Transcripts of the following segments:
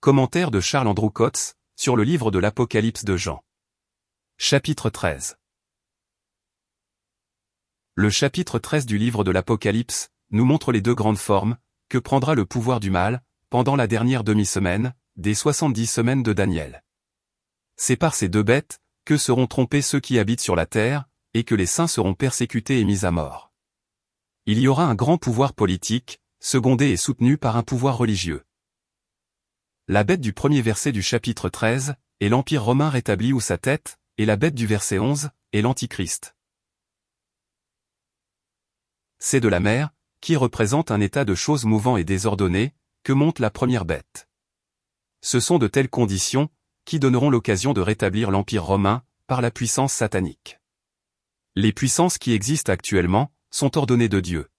Commentaire de Charles Andrew Coates, sur le livre de l'Apocalypse de Jean. Chapitre 13. Le chapitre 13 du livre de l'Apocalypse nous montre les deux grandes formes que prendra le pouvoir du mal pendant la dernière demi-semaine des 70 semaines de Daniel. C'est par ces deux bêtes que seront trompés ceux qui habitent sur la terre et que les saints seront persécutés et mis à mort. Il y aura un grand pouvoir politique, secondé et soutenu par un pouvoir religieux. La bête du premier verset du chapitre 13 est l'Empire romain rétabli ou sa tête, et la bête du verset 11 est l'Antichrist. C'est de la mer, qui représente un état de choses mouvant et désordonné, que monte la première bête. Ce sont de telles conditions qui donneront l'occasion de rétablir l'Empire romain par la puissance satanique. Les puissances qui existent actuellement sont ordonnées de Dieu.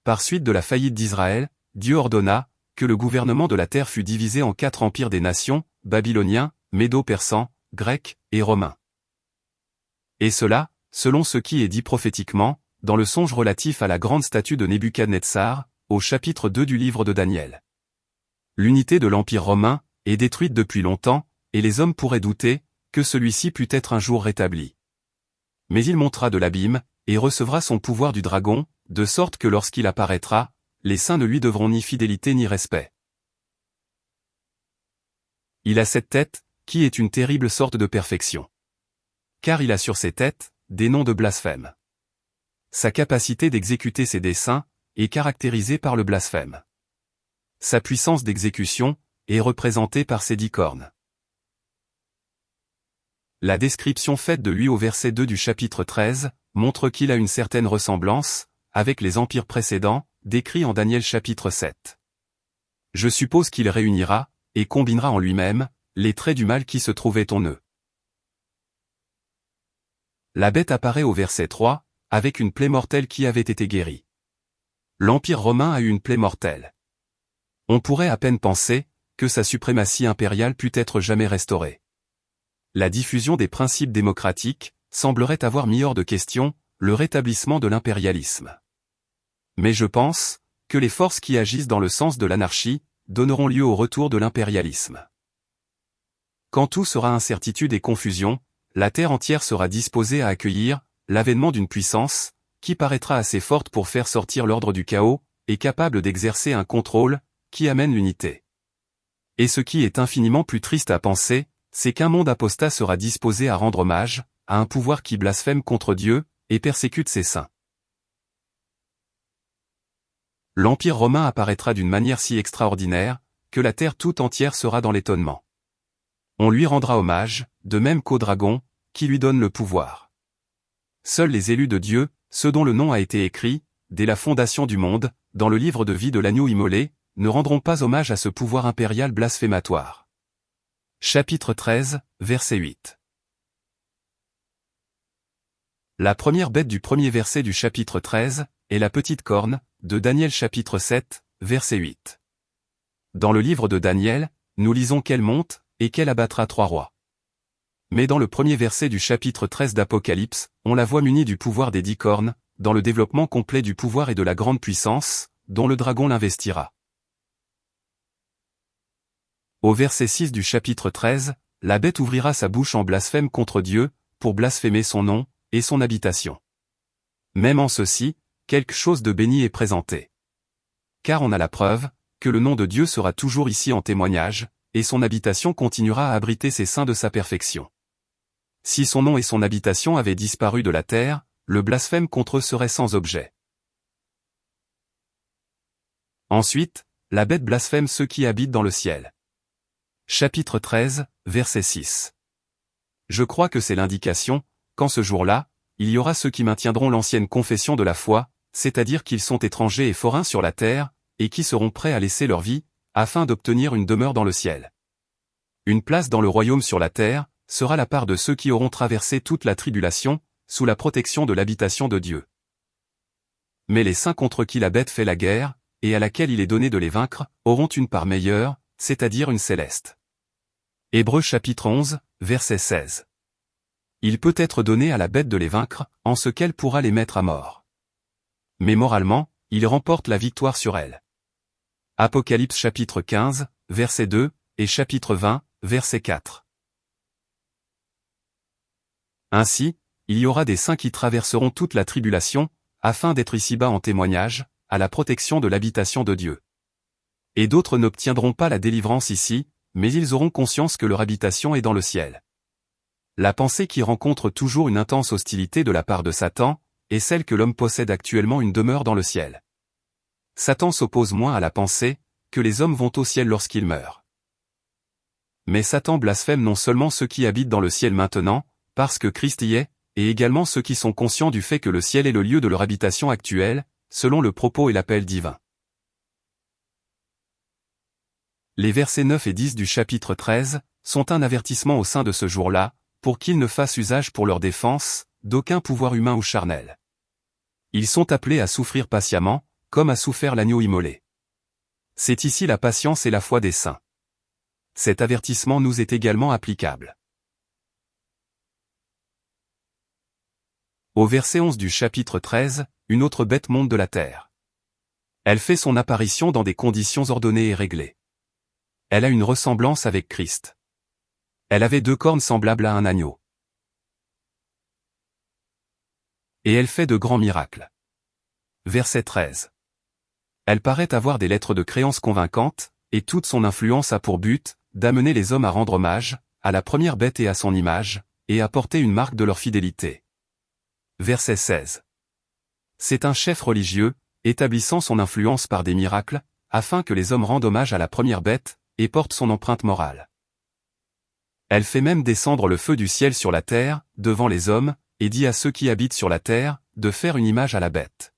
Par suite de la faillite d'Israël, Dieu ordonna que le gouvernement de la terre fût divisé en 4 empires des nations, babyloniens, médo-persans, grecs et romains. Et cela, selon ce qui est dit prophétiquement, dans le songe relatif à la grande statue de Nebuchadnezzar, au chapitre 2 du livre de Daniel. L'unité de l'Empire romain est détruite depuis longtemps, et les hommes pourraient douter que celui-ci pût être un jour rétabli. Mais il montera de l'abîme, et recevra son pouvoir du dragon, de sorte que lorsqu'il apparaîtra, les saints ne lui devront ni fidélité ni respect. Il a cette tête, qui est une terrible sorte de perfection. Car il a sur ses têtes des noms de blasphème. Sa capacité d'exécuter ses desseins est caractérisée par le blasphème. Sa puissance d'exécution est représentée par ses 10 cornes. La description faite de lui au verset 2 du chapitre 13 montre qu'il a une certaine ressemblance avec les empires précédents, décrits en Daniel chapitre 7. Je suppose qu'il réunira et combinera en lui-même les traits du mal qui se trouvaient en eux. La bête apparaît au verset 3, avec une plaie mortelle qui avait été guérie. L'Empire romain a eu une plaie mortelle. On pourrait à peine penser que sa suprématie impériale pût être jamais restaurée. La diffusion des principes démocratiques semblerait avoir mis hors de question le rétablissement de l'impérialisme. Mais je pense que les forces qui agissent dans le sens de l'anarchie donneront lieu au retour de l'impérialisme. Quand tout sera incertitude et confusion, la terre entière sera disposée à accueillir l'avènement d'une puissance qui paraîtra assez forte pour faire sortir l'ordre du chaos et capable d'exercer un contrôle qui amène l'unité. Et ce qui est infiniment plus triste à penser, c'est qu'un monde apostat sera disposé à rendre hommage à un pouvoir qui blasphème contre Dieu et persécute ses saints. L'Empire romain apparaîtra d'une manière si extraordinaire que la terre tout entière sera dans l'étonnement. On lui rendra hommage, de même qu'au dragon, qui lui donne le pouvoir. Seuls les élus de Dieu, ceux dont le nom a été écrit, dès la fondation du monde, dans le livre de vie de l'agneau immolé, ne rendront pas hommage à ce pouvoir impérial blasphématoire. Chapitre 13, verset 8. La première bête du premier verset du chapitre 13 est la petite corne, de Daniel chapitre 7, verset 8. Dans le livre de Daniel, nous lisons qu'elle monte, et qu'elle abattra 3 rois. Mais dans le premier verset du chapitre 13 d'Apocalypse, on la voit munie du pouvoir des 10 cornes, dans le développement complet du pouvoir et de la grande puissance, dont le dragon l'investira. Au verset 6 du chapitre 13, la bête ouvrira sa bouche en blasphème contre Dieu, pour blasphémer son nom, et son habitation. Même en ceci, quelque chose de béni est présenté. Car on a la preuve que le nom de Dieu sera toujours ici en témoignage, et son habitation continuera à abriter ses saints de sa perfection. Si son nom et son habitation avaient disparu de la terre, le blasphème contre eux serait sans objet. Ensuite, la bête blasphème ceux qui habitent dans le ciel. Chapitre 13, verset 6. Je crois que c'est l'indication qu'en ce jour-là, il y aura ceux qui maintiendront l'ancienne confession de la foi, c'est-à-dire qu'ils sont étrangers et forains sur la terre, et qui seront prêts à laisser leur vie, afin d'obtenir une demeure dans le ciel. Une place dans le royaume sur la terre sera la part de ceux qui auront traversé toute la tribulation, sous la protection de l'habitation de Dieu. Mais les saints contre qui la bête fait la guerre, et à laquelle il est donné de les vaincre, auront une part meilleure, c'est-à-dire une céleste. Hébreux chapitre 11, verset 16. Il peut être donné à la bête de les vaincre, en ce qu'elle pourra les mettre à mort. Mais moralement, il remporte la victoire sur elle. Apocalypse chapitre 15, verset 2, et chapitre 20, verset 4. Ainsi, il y aura des saints qui traverseront toute la tribulation, afin d'être ici-bas en témoignage, à la protection de l'habitation de Dieu. Et d'autres n'obtiendront pas la délivrance ici, mais ils auront conscience que leur habitation est dans le ciel. La pensée qui rencontre toujours une intense hostilité de la part de Satan, est celle que l'homme possède actuellement une demeure dans le ciel. Satan s'oppose moins à la pensée, que les hommes vont au ciel lorsqu'ils meurent. Mais Satan blasphème non seulement ceux qui habitent dans le ciel maintenant, parce que Christ y est, et également ceux qui sont conscients du fait que le ciel est le lieu de leur habitation actuelle, selon le propos et l'appel divin. Les versets 9 et 10 du chapitre 13 sont un avertissement au sein de ce jour-là, pour qu'ils ne fassent usage pour leur défense, d'aucun pouvoir humain ou charnel. Ils sont appelés à souffrir patiemment, comme a souffert l'agneau immolé. C'est ici la patience et la foi des saints. Cet avertissement nous est également applicable. Au verset 11 du chapitre 13, une autre bête monte de la terre. Elle fait son apparition dans des conditions ordonnées et réglées. Elle a une ressemblance avec Christ. Elle avait 2 cornes semblables à un agneau. Et elle fait de grands miracles. Verset 13. Elle paraît avoir des lettres de créance convaincantes, et toute son influence a pour but, d'amener les hommes à rendre hommage, à la première bête et à son image, et à porter une marque de leur fidélité. Verset 16. C'est un chef religieux, établissant son influence par des miracles, afin que les hommes rendent hommage à la première bête, et portent son empreinte morale. Elle fait même descendre le feu du ciel sur la terre, devant les hommes, et dit à ceux qui habitent sur la terre, de faire une image à la bête.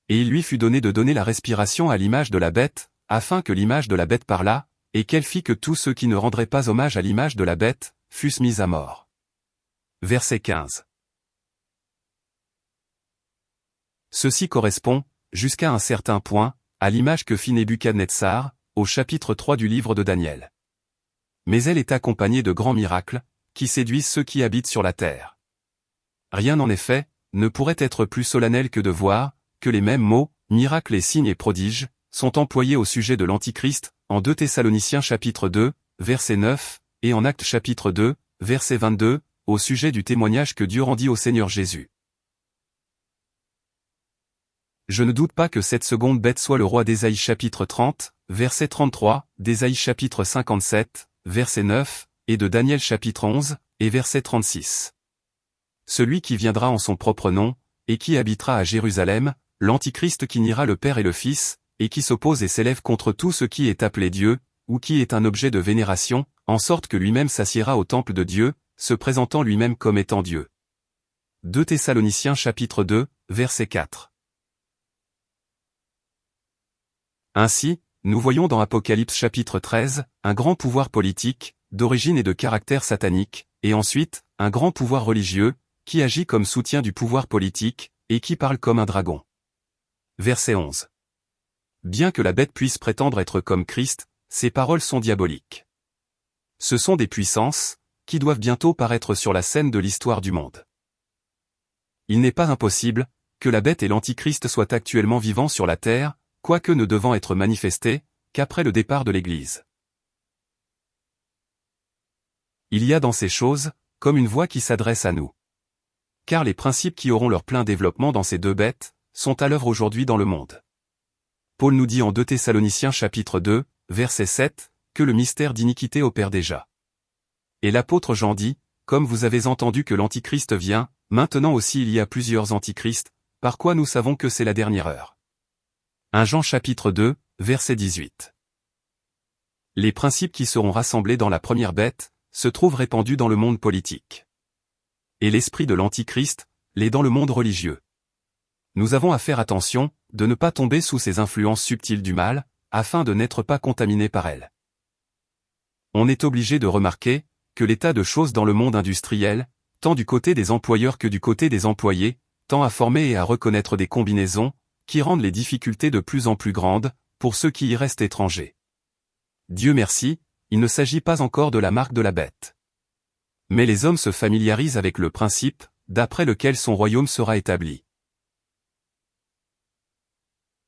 Et il lui fut donné de donner la respiration à l'image de la bête, afin que l'image de la bête parlât, et qu'elle fit que tous ceux qui ne rendraient pas hommage à l'image de la bête, fussent mis à mort. Verset 15. Ceci correspond, jusqu'à un certain point, à l'image que fit Nebuchadnezzar, au chapitre 3 du livre de Daniel. Mais elle est accompagnée de grands miracles, qui séduisent ceux qui habitent sur la terre. Rien en effet, ne pourrait être plus solennel que de voir, que les mêmes mots, miracles et signes et prodiges, sont employés au sujet de l'Antichrist, en 2 Thessaloniciens chapitre 2, verset 9, et en Actes chapitre 2, verset 22, au sujet du témoignage que Dieu rendit au Seigneur Jésus. Je ne doute pas que cette seconde bête soit le roi d'Ésaïe chapitre 30, verset 33, d'Ésaïe chapitre 57, verset 9, et de Daniel chapitre 11, et verset 36. Celui qui viendra en son propre nom, et qui habitera à Jérusalem, l'Antichrist qui niera le Père et le Fils, et qui s'oppose et s'élève contre tout ce qui est appelé Dieu, ou qui est un objet de vénération, en sorte que lui-même s'assiera au temple de Dieu, se présentant lui-même comme étant Dieu. 2 Thessaloniciens chapitre 2, verset 4. Ainsi, nous voyons dans Apocalypse chapitre 13, un grand pouvoir politique, d'origine et de caractère satanique, et ensuite, un grand pouvoir religieux, qui agit comme soutien du pouvoir politique, et qui parle comme un dragon. Verset 11. Bien que la bête puisse prétendre être comme Christ, ses paroles sont diaboliques. Ce sont des puissances, qui doivent bientôt paraître sur la scène de l'histoire du monde. Il n'est pas impossible, que la bête et l'Antichrist soient actuellement vivants sur la terre, quoique ne devant être manifestés, qu'après le départ de l'Église. Il y a dans ces choses, comme une voix qui s'adresse à nous. Car les principes qui auront leur plein développement dans ces 2 bêtes, sont à l'œuvre aujourd'hui dans le monde. Paul nous dit en 2 Thessaloniciens chapitre 2, verset 7, que le mystère d'iniquité opère déjà. Et l'apôtre Jean dit, comme vous avez entendu que l'Antichrist vient, maintenant aussi il y a plusieurs Antichrists, par quoi nous savons que c'est la dernière heure. 1 Jean chapitre 2, verset 18. Les principes qui seront rassemblés dans la première bête, se trouvent répandus dans le monde politique. Et l'esprit de l'Antichrist, l'est dans le monde religieux. Nous avons à faire attention, de ne pas tomber sous ces influences subtiles du mal, afin de n'être pas contaminés par elles. On est obligé de remarquer, que l'état de choses dans le monde industriel, tant du côté des employeurs que du côté des employés, tend à former et à reconnaître des combinaisons, qui rendent les difficultés de plus en plus grandes, pour ceux qui y restent étrangers. Dieu merci, il ne s'agit pas encore de la marque de la bête. Mais les hommes se familiarisent avec le principe, d'après lequel son royaume sera établi.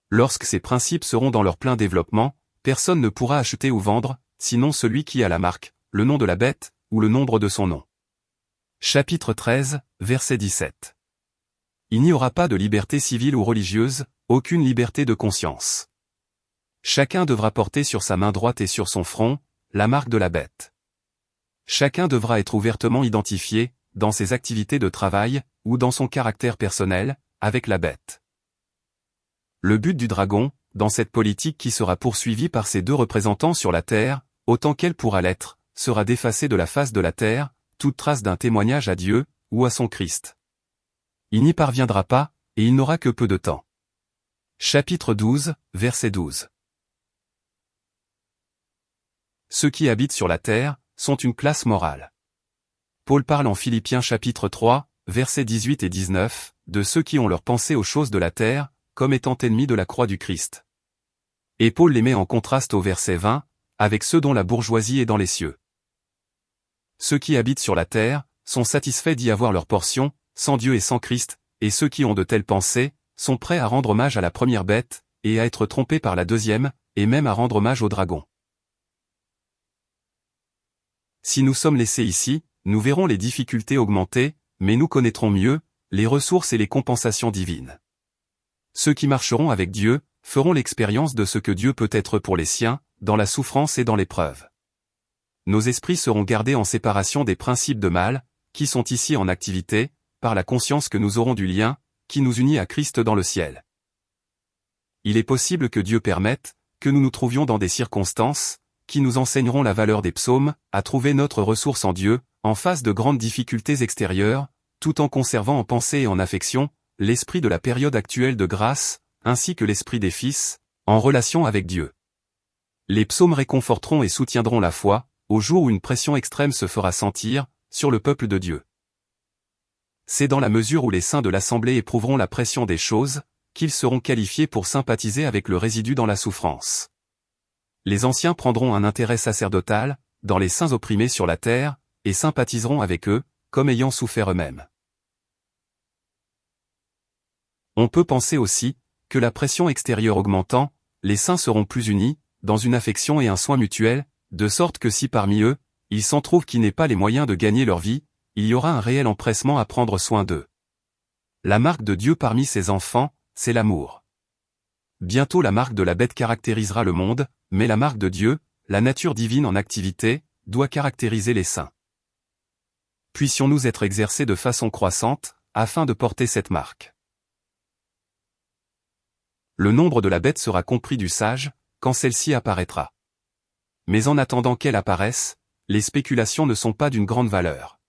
Lorsque ces principes seront dans leur plein développement, personne ne pourra acheter ou vendre, sinon celui qui a la marque, le nom de la bête, ou le nombre de son nom. Chapitre 13, verset 17. Il n'y aura pas de liberté civile ou religieuse, aucune liberté de conscience. Chacun devra porter sur sa main droite et sur son front, la marque de la bête. Chacun devra être ouvertement identifié, dans ses activités de travail, ou dans son caractère personnel, avec la bête. Le but du dragon, dans cette politique qui sera poursuivie par ses deux représentants sur la terre, autant qu'elle pourra l'être, sera d'effacer de la face de la terre, toute trace d'un témoignage à Dieu, ou à son Christ. Il n'y parviendra pas, et il n'aura que peu de temps. Chapitre 12, verset 12. Ceux qui habitent sur la terre, sont une classe morale. Paul parle en Philippiens chapitre 3, versets 18 et 19, de ceux qui ont leur pensée aux choses de la terre, comme étant ennemis de la croix du Christ. Et Paul les met en contraste au verset 20, avec ceux dont la bourgeoisie est dans les cieux. Ceux qui habitent sur la terre, sont satisfaits d'y avoir leur portion, sans Dieu et sans Christ, et ceux qui ont de telles pensées, sont prêts à rendre hommage à la première bête, et à être trompés par la deuxième, et même à rendre hommage au dragon. Si nous sommes laissés ici, nous verrons les difficultés augmenter, mais nous connaîtrons mieux les ressources et les compensations divines. Ceux qui marcheront avec Dieu, feront l'expérience de ce que Dieu peut être pour les siens, dans la souffrance et dans l'épreuve. Nos esprits seront gardés en séparation des principes de mal, qui sont ici en activité, par la conscience que nous aurons du lien, qui nous unit à Christ dans le ciel. Il est possible que Dieu permette, que nous nous trouvions dans des circonstances, qui nous enseigneront la valeur des psaumes, à trouver notre ressource en Dieu, en face de grandes difficultés extérieures, tout en conservant en pensée et en affection, l'esprit de la période actuelle de grâce, ainsi que l'esprit des fils, en relation avec Dieu. Les psaumes réconforteront et soutiendront la foi, au jour où une pression extrême se fera sentir, sur le peuple de Dieu. C'est dans la mesure où les saints de l'Assemblée éprouveront la pression des choses, qu'ils seront qualifiés pour sympathiser avec le résidu dans la souffrance. Les anciens prendront un intérêt sacerdotal, dans les saints opprimés sur la terre, et sympathiseront avec eux, comme ayant souffert eux-mêmes. On peut penser aussi, que la pression extérieure augmentant, les saints seront plus unis, dans une affection et un soin mutuel, de sorte que si parmi eux, il s'en trouve qui n'aient pas les moyens de gagner leur vie, il y aura un réel empressement à prendre soin d'eux. La marque de Dieu parmi ses enfants, c'est l'amour. Bientôt la marque de la bête caractérisera le monde, mais la marque de Dieu, la nature divine en activité, doit caractériser les saints. Puissions-nous être exercés de façon croissante, afin de porter cette marque. Le nombre de la bête sera compris du sage, quand celle-ci apparaîtra. Mais en attendant qu'elle apparaisse, les spéculations ne sont pas d'une grande valeur.